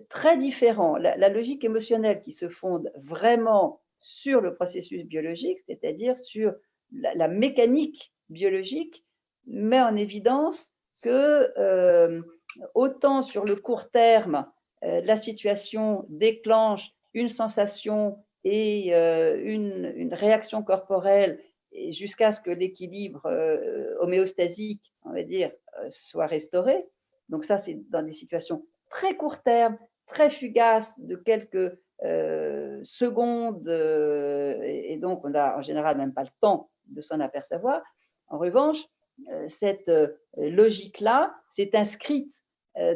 très différent. La logique émotionnelle qui se fonde vraiment sur le processus biologique, c'est-à-dire sur la mécanique biologique, met en évidence que autant sur le court terme, la situation déclenche une sensation et une réaction corporelle jusqu'à ce que l'équilibre homéostasique, on va dire, soit restauré. Donc ça, c'est dans des situations très court terme, très fugaces, de quelques secondes, et donc on n'a en général même pas le temps de s'en apercevoir. En revanche, cette logique-là s'est inscrite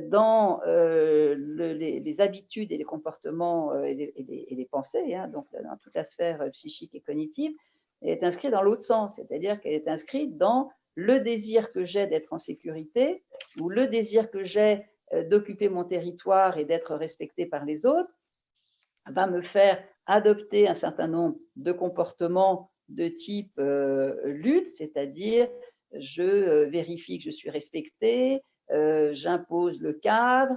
dans les habitudes et les comportements et les pensées, hein, donc dans toute la sphère psychique et cognitive, elle est inscrite dans l'autre sens, c'est-à-dire qu'elle est inscrite dans le désir que j'ai d'être en sécurité ou le désir que j'ai d'occuper mon territoire et d'être respecté par les autres, va me faire adopter un certain nombre de comportements de type lutte, c'est-à-dire je vérifie que je suis respecté, j'impose le cadre,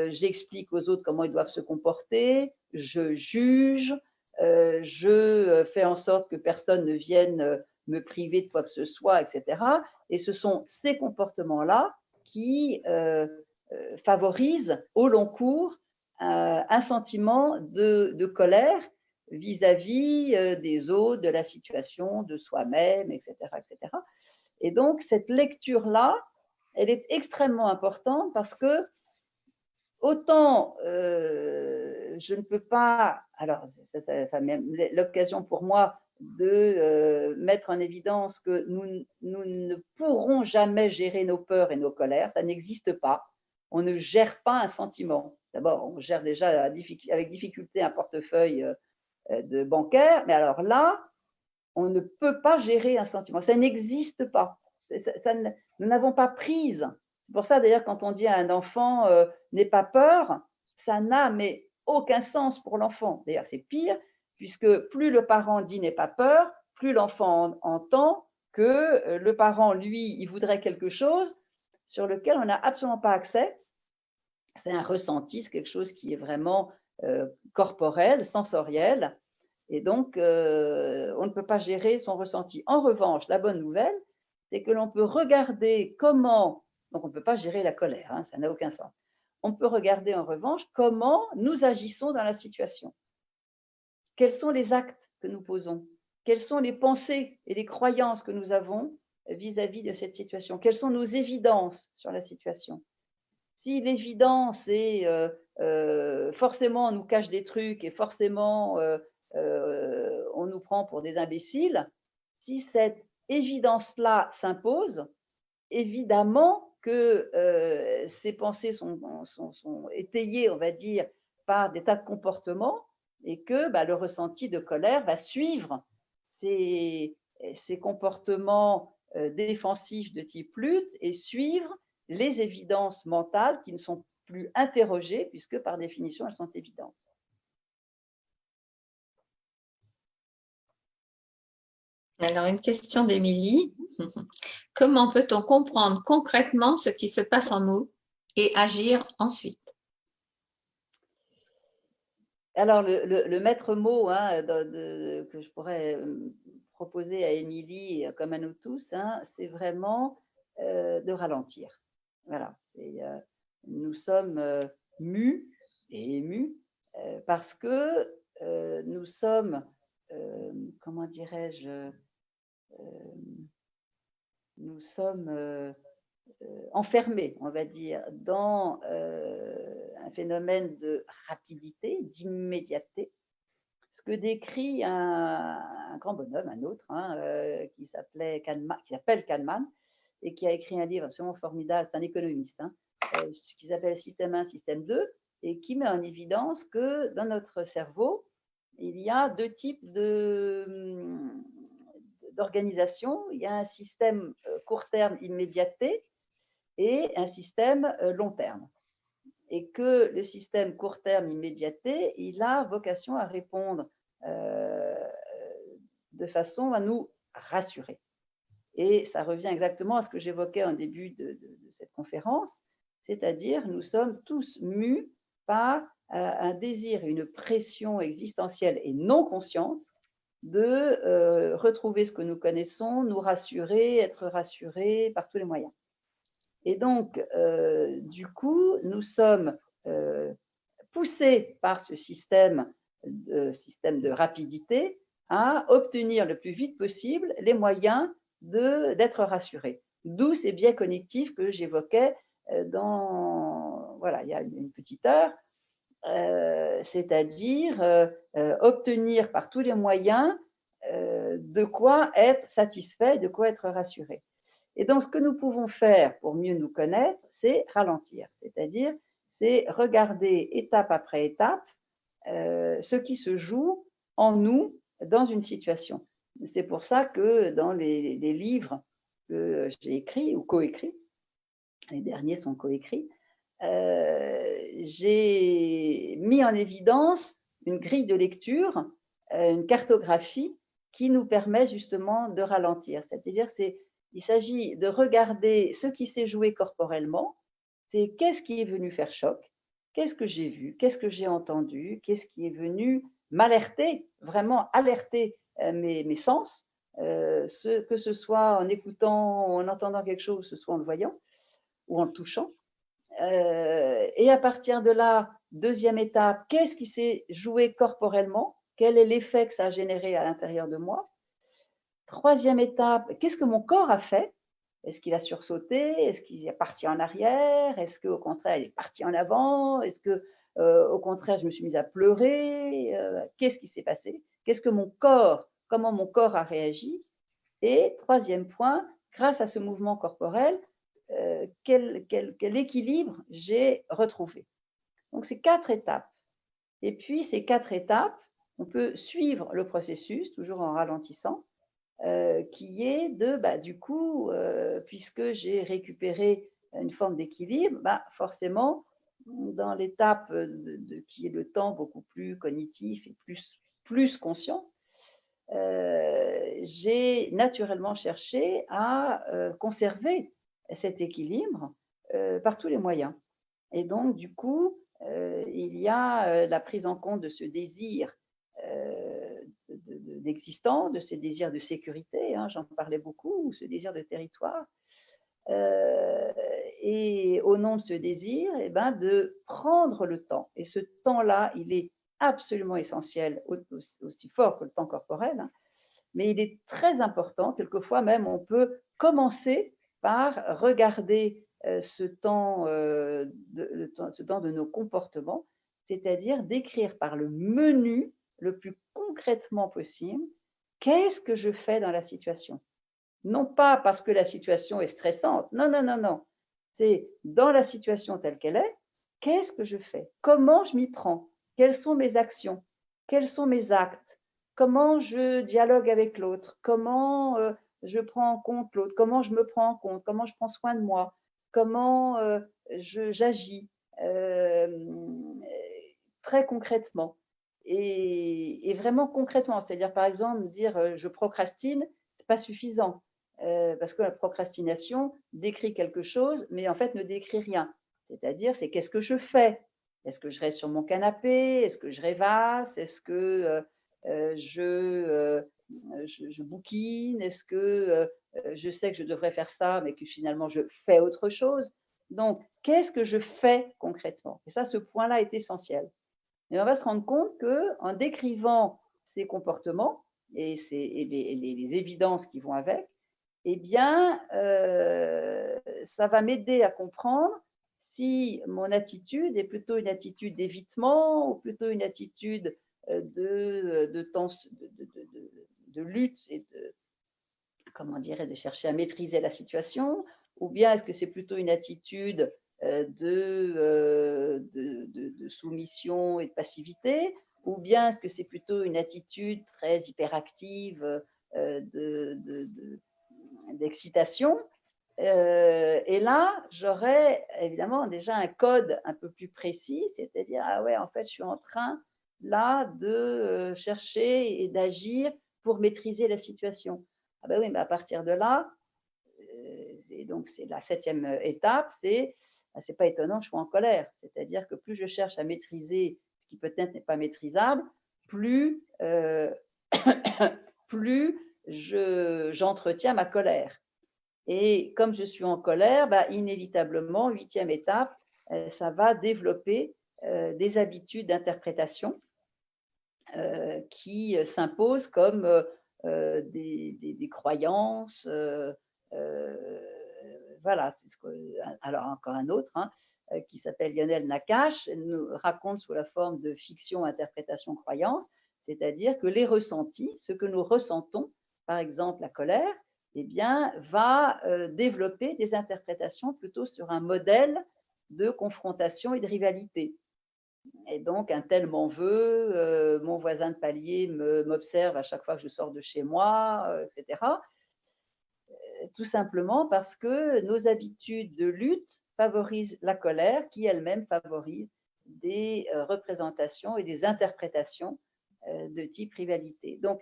j'explique aux autres comment ils doivent se comporter, je juge, je fais en sorte que personne ne vienne me priver de quoi que ce soit, etc. Et ce sont ces comportements-là qui favorisent au long cours un sentiment de colère vis-à-vis des autres, de la situation, de soi-même, etc., etc. Et donc, cette lecture-là, elle est extrêmement importante parce que autant je ne peux pas, alors ça l'occasion pour moi de mettre en évidence que nous ne pourrons jamais gérer nos peurs et nos colères, ça n'existe pas. On ne gère pas un sentiment. D'abord, on gère déjà avec difficulté un portefeuille de bancaire, mais alors là, on ne peut pas gérer un sentiment. Ça n'existe pas. Nous n'avons pas prise. C'est pour ça, d'ailleurs, quand on dit à un enfant n'aie pas peur, ça n'a mais aucun sens pour l'enfant. D'ailleurs, c'est pire, puisque plus le parent dit n'aie pas peur, plus l'enfant entend que le parent, lui, il voudrait quelque chose sur lequel on n'a absolument pas accès. C'est un ressenti, c'est quelque chose qui est vraiment corporel, sensoriel. Et donc, on ne peut pas gérer son ressenti. En revanche, la bonne nouvelle, c'est que l'on peut regarder comment, donc on ne peut pas gérer la colère, hein, ça n'a aucun sens. On peut regarder en revanche comment nous agissons dans la situation. Quels sont les actes que nous posons? Quelles sont les pensées et les croyances que nous avons vis-à-vis de cette situation? Quelles sont nos évidences sur la situation? Si l'évidence est forcément on nous cache des trucs et forcément on nous prend pour des imbéciles, si cette évidence-là s'impose, évidemment que ces pensées sont étayées, on va dire, par des tas de comportements et que le ressenti de colère va suivre ces comportements défensifs de type lutte et suivre les évidences mentales qui ne sont plus interrogées puisque par définition elles sont évidentes. Alors, une question d'Émilie. Comment peut-on comprendre concrètement ce qui se passe en nous et agir ensuite? Alors, le maître mot que je pourrais proposer à Émilie comme à nous tous, c'est vraiment de ralentir. Voilà. Nous sommes mus et émus parce que nous sommes, comment dirais-je, nous sommes enfermés, on va dire, dans un phénomène de rapidité, d'immédiateté, ce que décrit un grand bonhomme, un autre, qui s'appelle Kahneman, et qui a écrit un livre absolument formidable, c'est un économiste, qui s'appelle Système 1, Système 2, et qui met en évidence que dans notre cerveau, il y a deux types d'organisation. Il y a un système court terme immédiaté et un système long terme. Et que le système court terme immédiaté, il a vocation à répondre de façon à nous rassurer. Et ça revient exactement à ce que j'évoquais en début de cette conférence, c'est-à-dire nous sommes tous mus par un désir, une pression existentielle et non consciente de retrouver ce que nous connaissons, nous rassurer, être rassurés par tous les moyens. Et donc, du coup, nous sommes poussés par ce système de rapidité à obtenir le plus vite possible les moyens d'être rassurés. D'où ces biais cognitifs que j'évoquais voilà, il y a une petite heure, c'est-à-dire obtenir par tous les moyens de quoi être satisfait, de quoi être rassuré. Et donc, ce que nous pouvons faire pour mieux nous connaître, c'est ralentir, c'est-à-dire c'est regarder étape après étape ce qui se joue en nous dans une situation. C'est pour ça que dans les livres que j'ai écrits ou coécrits, les derniers sont coécrits, j'ai mis en évidence une grille de lecture, une cartographie qui nous permet justement de ralentir. C'est-à-dire il s'agit de regarder ce qui s'est joué corporellement, c'est qu'est-ce qui est venu faire choc, qu'est-ce que j'ai vu, qu'est-ce que j'ai entendu, qu'est-ce qui est venu m'alerter, vraiment alerter mes sens, que ce soit en écoutant, en entendant quelque chose, que ce soit en le voyant ou en le touchant. Et à partir de là, deuxième étape, qu'est-ce qui s'est joué corporellement? Quel est l'effet que ça a généré à l'intérieur de moi? Troisième étape, qu'est-ce que mon corps a fait? Est-ce qu'il a sursauté? Est-ce qu'il est parti en arrière? Est-ce qu'au contraire, il est parti en avant? Est-ce que, au contraire, je me suis mise à pleurer? Qu'est-ce qui s'est passé? Comment mon corps a réagi? Et troisième point, grâce à ce mouvement corporel, quel équilibre j'ai retrouvé? Donc, c'est 4 étapes. Et puis, ces 4 étapes, on peut suivre le processus, toujours en ralentissant, qui est du coup, puisque j'ai récupéré une forme d'équilibre, forcément, dans l'étape qui est le temps beaucoup plus cognitif et plus conscient, j'ai naturellement cherché à conserver cet équilibre par tous les moyens. Et donc, du coup, il y a la prise en compte de ce désir d'existant, de ce désir de sécurité, j'en parlais beaucoup, ce désir de territoire. Et au nom de ce désir, de prendre le temps. Et ce temps-là, il est absolument essentiel, aussi fort que le temps corporel, mais il est très important. Quelquefois même, on peut commencer par regarder ce temps de nos comportements, c'est-à-dire d'écrire par le menu le plus concrètement possible qu'est-ce que je fais dans la situation? Non pas parce que la situation est stressante, non, non, non, non. C'est dans la situation telle qu'elle est, qu'est-ce que je fais? Comment je m'y prends? Quelles sont mes actions? Quels sont mes actes? Comment je dialogue avec l'autre? Comment je prends en compte l'autre? Comment je me prends en compte? Comment je prends soin de moi? Comment j'agis très concrètement? Et vraiment concrètement, c'est-à-dire par exemple dire je procrastine, c'est pas suffisant parce que la procrastination décrit quelque chose, mais en fait ne décrit rien. C'est-à-dire, c'est qu'est-ce que je fais? Est-ce que je reste sur mon canapé? Est-ce que je rêvasse? Est-ce que je bouquine? Est-ce que je sais que je devrais faire ça, mais que finalement je fais autre chose? Donc, qu'est-ce que je fais concrètement? Et ça, ce point-là est essentiel. Et on va se rendre compte qu'en décrivant ces comportements et les évidences qui vont avec, eh bien, ça va m'aider à comprendre si mon attitude est plutôt une attitude d'évitement ou plutôt une attitude de lutte et comment dirais, de chercher à maîtriser la situation, ou bien est-ce que c'est plutôt une attitude de soumission et de passivité, ou bien est-ce que c'est plutôt une attitude très hyperactive d'excitation. Et là, j'aurais évidemment déjà un code un peu plus précis, c'est-à-dire, ah ouais, en fait, je suis en train là de chercher et d'agir pour maîtriser la situation. Ah ben oui, mais à partir de là, et donc c'est la 7e étape, c'est pas étonnant que je sois en colère. C'est-à-dire que plus je cherche à maîtriser ce qui peut-être n'est pas maîtrisable, plus, plus j'entretiens ma colère. Et comme je suis en colère, bah, inévitablement, 8e étape, ça va développer des habitudes d'interprétation qui s'imposent comme des croyances. Voilà. Alors, encore un autre hein, qui s'appelle Lionel Nakache nous raconte sous la forme de fiction, interprétation, croyance, c'est-à-dire que les ressentis, ce que nous ressentons, par exemple la colère, eh bien, va développer des interprétations plutôt sur un modèle de confrontation et de rivalité. Et donc, un tel m'en veut, mon voisin de palier m'observe à chaque fois que je sors de chez moi, etc. Tout simplement parce que nos habitudes de lutte favorisent la colère qui elle-même favorise des représentations et des interprétations de type rivalité. Donc,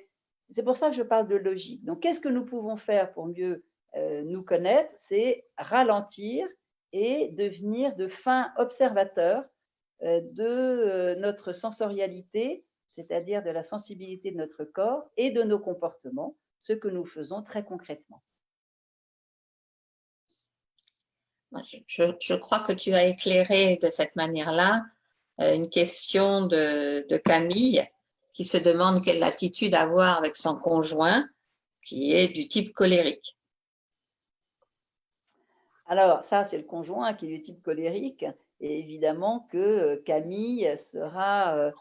c'est pour ça que je parle de logique. Donc, qu'est-ce que nous pouvons faire pour mieux nous connaître? C'est ralentir et devenir de fins observateurs de notre sensorialité, c'est-à-dire de la sensibilité de notre corps et de nos comportements, ce que nous faisons très concrètement. Je crois que tu as éclairé de cette manière-là une question de Camille qui se demande quelle attitude avoir avec son conjoint qui est du type colérique. Alors, ça, c'est le conjoint qui est du type colérique. Et évidemment que Camille sera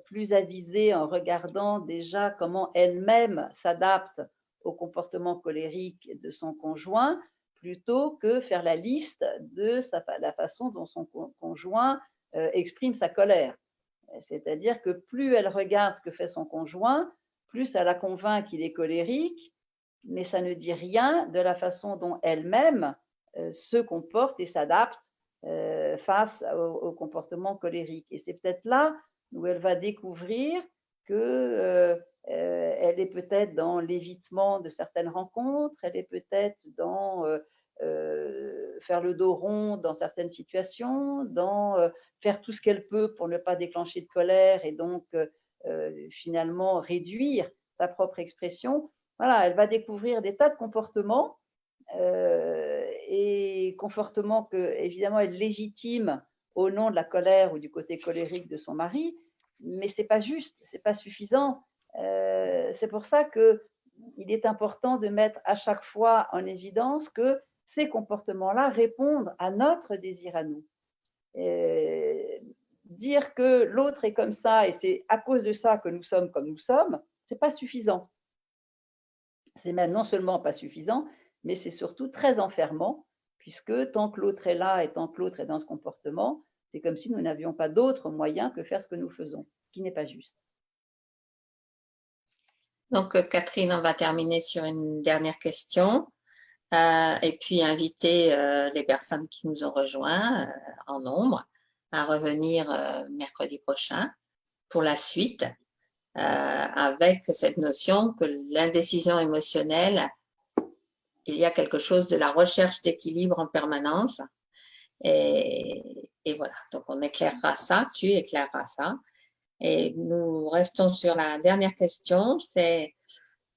plus avisée en regardant déjà comment elle-même s'adapte au comportement colérique de son conjoint, plutôt que faire la liste de la façon dont son conjoint exprime sa colère. C'est-à-dire que plus elle regarde ce que fait son conjoint, plus ça la convainc qu'il est colérique, mais ça ne dit rien de la façon dont elle-même se comporte et s'adapte face au comportement colérique. Et c'est peut-être là où elle va découvrir que elle est peut-être dans l'évitement de certaines rencontres, elle est peut-être dans faire le dos rond dans certaines situations, dans faire tout ce qu'elle peut pour ne pas déclencher de colère et donc finalement réduire sa propre expression. Voilà, elle va découvrir des tas de comportements et comportements que, évidemment, elle légitime au nom de la colère ou du côté colérique de son mari, mais c'est pas juste, c'est pas suffisant. C'est pour ça que il est important de mettre à chaque fois en évidence que ces comportements-là répondent à notre désir à nous. Dire que l'autre est comme ça et c'est à cause de ça que nous sommes comme nous sommes, c'est pas suffisant. c'est même non seulement pas suffisant, mais c'est surtout très enfermant, puisque tant que l'autre est là et tant que l'autre est dans ce comportement, c'est comme si nous n'avions pas d'autre moyen que faire ce que nous faisons, ce qui n'est pas juste. Donc, Catherine, on va terminer sur une dernière question. Et puis inviter les personnes qui nous ont rejoints en nombre à revenir mercredi prochain pour la suite avec cette notion que l'indécision émotionnelle, il y a quelque chose de la recherche d'équilibre en permanence. Et voilà, donc on éclairera ça, tu éclaireras ça. Et nous restons sur la dernière question, c'est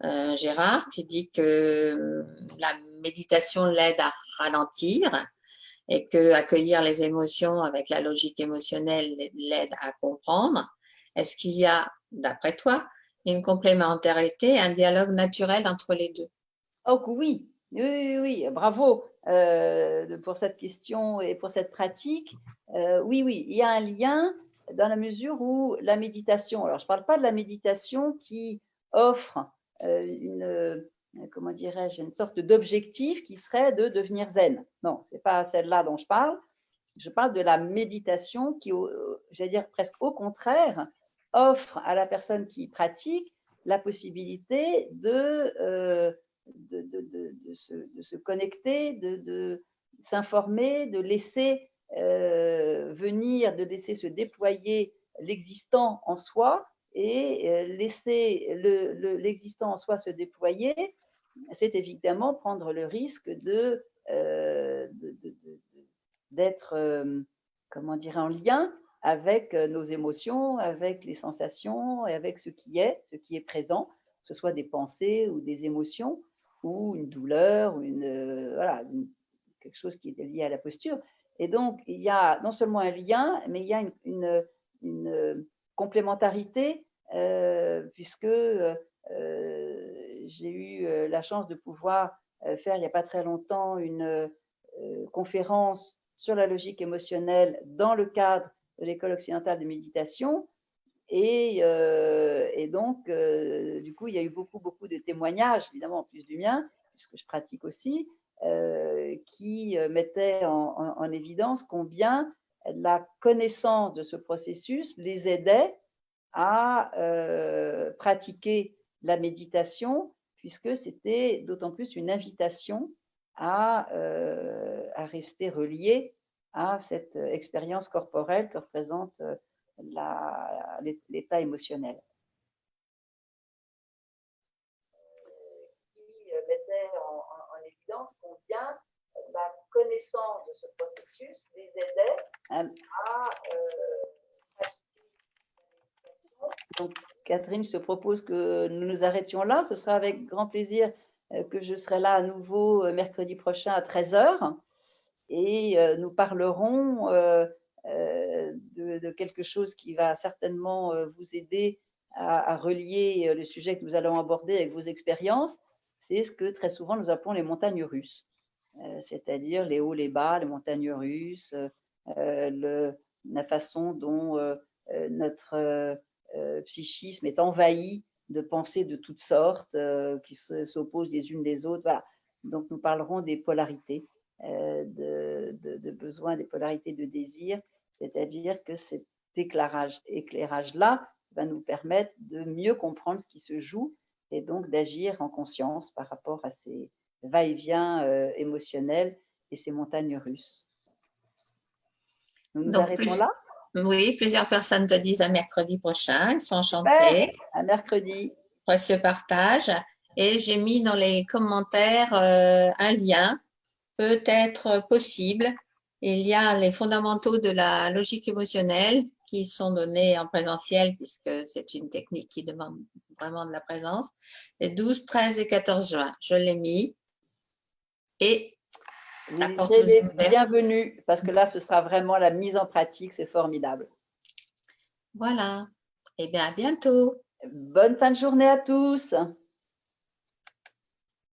Gérard qui dit que la méditation l'aide à ralentir et que accueillir les émotions avec la logique émotionnelle l'aide à comprendre. Est-ce qu'il y a, d'après toi, une complémentarité, un dialogue naturel entre les deux? Oh oui, oui, bravo pour cette question et pour cette pratique. Oui, il y a un lien dans la mesure où la méditation, alors je ne parle pas de la méditation qui offre comment dirais-je, une sorte d'objectif qui serait de devenir zen. Non, ce n'est pas celle-là dont je parle. Je parle de la méditation qui, j'allais dire presque au contraire, offre à la personne qui pratique la possibilité de se connecter, de s'informer, de laisser venir, de laisser se déployer l'existant en soi et laisser l'existant en soi se déployer, c'est évidemment prendre le risque d'être, comment dire, en lien avec nos émotions, avec les sensations et avec ce qui est présent, que ce soit des pensées ou des émotions ou une douleur ou voilà, quelque chose qui est lié à la posture. Et donc, il y a non seulement un lien, mais il y a une complémentarité puisque j'ai eu la chance de pouvoir faire il n'y a pas très longtemps une conférence sur la logique émotionnelle dans le cadre de l'école occidentale de méditation. Et donc, du coup, il y a eu beaucoup de témoignages, évidemment, en plus du mien, puisque je pratique aussi, qui mettaient en évidence combien la connaissance de ce processus les aidait à pratiquer la méditation, puisque c'était d'autant plus une invitation à rester relié à cette expérience corporelle que représente l'état émotionnel. Qui mettait en évidence combien la connaissance de ce processus les aidait à donc, Catherine, je te propose que nous nous arrêtions là. Ce sera avec grand plaisir que je serai là à nouveau mercredi prochain à 13h. Et nous parlerons de quelque chose qui va certainement vous aider à relier le sujet que nous allons aborder avec vos expériences. C'est ce que très souvent nous appelons les montagnes russes, c'est-à-dire les hauts, les bas, les montagnes russes, la façon dont notre psychisme est envahi de pensées de toutes sortes qui s'opposent les unes les autres. Voilà. Donc nous parlerons des polarités, de besoins, des polarités de désir, c'est-à-dire que cet éclairage-là va nous permettre de mieux comprendre ce qui se joue et donc d'agir en conscience par rapport à ces va-et-vient émotionnels et ces montagnes russes. Nous nous arrêtons là? Oui, plusieurs personnes te disent à mercredi prochain, ils sont enchantés. À mercredi. Précieux partage. Et j'ai mis dans les commentaires un lien, peut-être possible. Il y a les fondamentaux de la logique émotionnelle qui sont donnés en présentiel puisque c'est une technique qui demande vraiment de la présence. Les 12, 13 et 14 juin, je l'ai mis. Et vous y serez les bienvenus parce que là, ce sera vraiment la mise en pratique. C'est formidable. Voilà. Eh bien, à bientôt. Bonne fin de journée à tous.